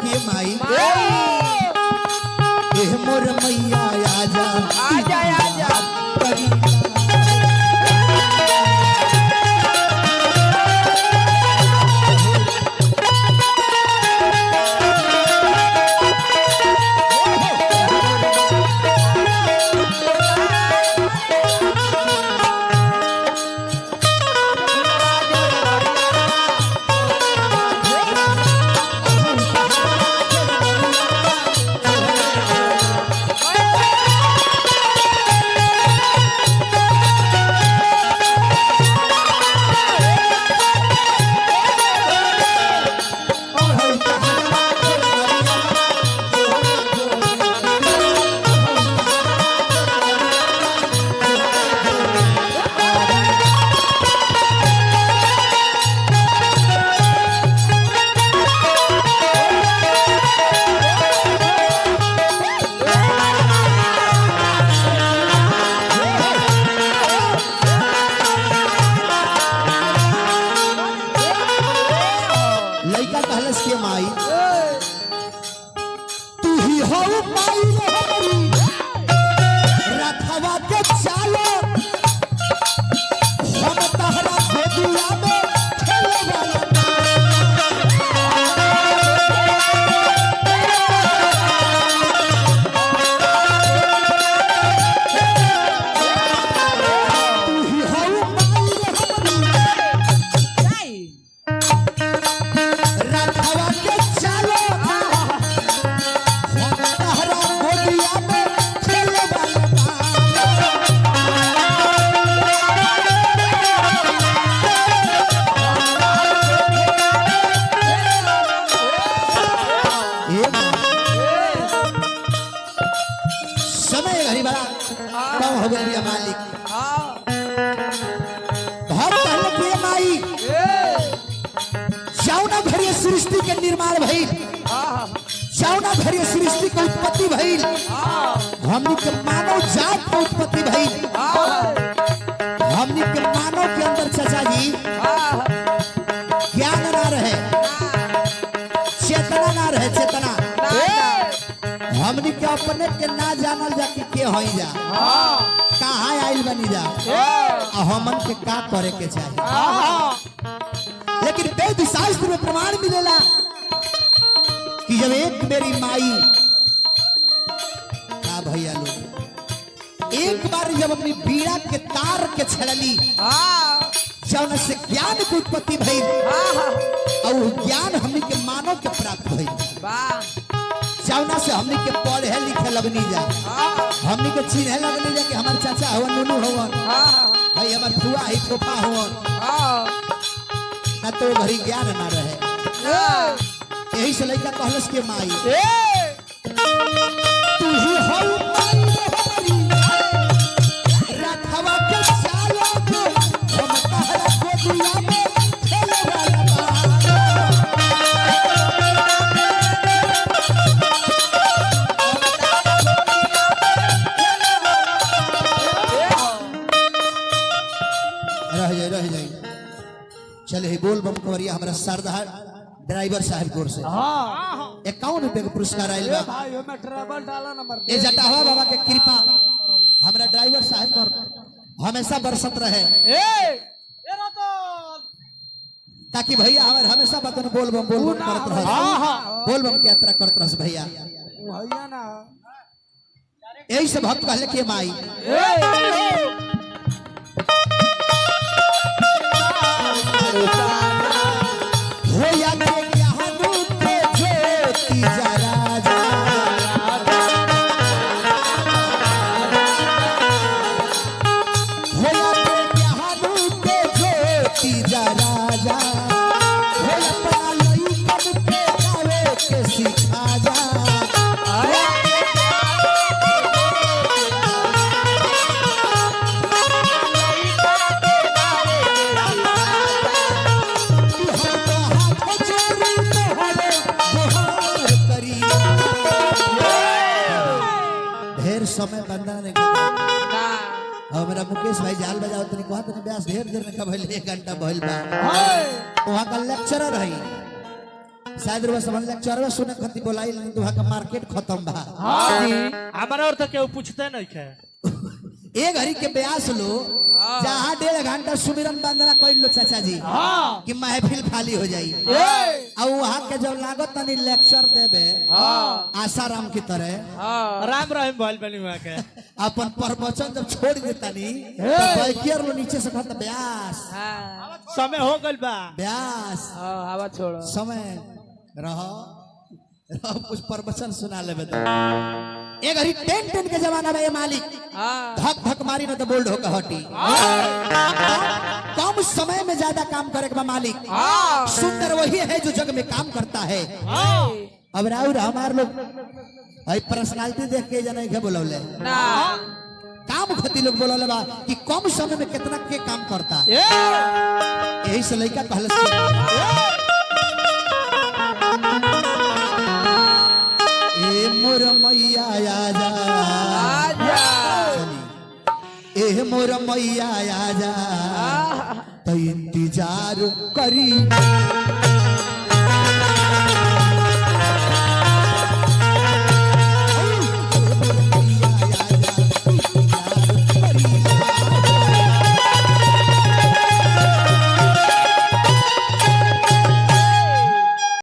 के माई ए मोर मैया आजा आजा आजा सृष्टि के निर्माण भइल जौना घरे सृष्टि के उत्पत्ति भइल हमनी के मानव जात के उत्पत्ति भइल हमनी के मानव के अंदर चाचा जी ज्ञान ना रहे चेतना ना रहे चेतना हमनी के अपने के ना जानल जा के होई जा कहाँ आइल बनी जा हमन के का करे के चाहिए लेकिन वेद शास्त्र में प्रमाण मिलेला कि जब एक मेरी माई का भैया लोग एक बार जब अपनी बीड़ा के तार के छड़ली जौन से ज्ञान की उत्पत्ति भई और ज्ञान हमनी के मानव के प्राप्त भई जौना से हमनी के पढ़े लिखे लगनी जा हमनी के चिन्हे लगनी जा कि हमार चाचा हवन नुनू हवन भाई हमार फुआ ही फूफा हवन ना तो भरी ज्ञान ना रहे यही से लड़का कहलस के माई तू ही हो रखवा के चालो को हम तहरा को दुनिया में खेले वाला रह जाए चले बोल बम कवरिया हमारा सरदार ड्राइवर साहब कोर से 51 रुपए का पुरस्कार आइल बा भाई में ट्रबल डाला नंबर ए जटावा बाबा के कृपा हमारा ड्राइवर साहब पर हमेशा बरसत रहे ताकि भैया हमारे हमेशा बतन बोल बम करत रहे बोल बम की यात्रा करत रहे भैया भैया ना यही से भक्त कहले के माई होया के यहाँ के ज्योति जरा जा होया के यहाँ के ज्योति जरा जा होया अपना लइकन के गावे के सिखा जा समय बंदा ने मेरा मुकेश भाई जाल बजाओ तनी कहा तनी ब्यास ढेर देर में का भइल 1 घंटा भइल बा वहां का लेक्चरर है शायद रुआ समझ लेक्चर सुने खती बोलाई दुहा का मार्केट खत्म बा। हमारा और तो केहू पूछते नहीं है। एक घड़ी के ब्यास लो जहाँ 1.5 घंटा सुमिरन वंदना कर लो चाचा जी कि महफिल खाली हो जाई और वहाँ के जब लागत तनी लेक्चर देबे आसाराम की तरह राम रहीम बोल बनी वहाँ के अपन प्रवचन जब छोड़ देता नी तो बैकियर लो नीचे से कहता ब्यास समय हो गल बा ब्यास हवा छोड़ो समय रहो कुछ प्रवचन सुना ले तो एक घड़ी 10 के जमाना में ये मालिक धक धक मारी ना तो बोल्ड होकर हटी कम समय में ज्यादा काम करे का मालिक सुंदर वही है जो जग में काम करता है। अब राउर हमार लोग भाई पर्सनालिटी देख के जाने के बोलौले काम खती लोग बोलौले बा कि कम समय में कितना के काम करता यही से लड़का पहले मोर मैया आजा ए मोर मैया आजा तो इंतजार करी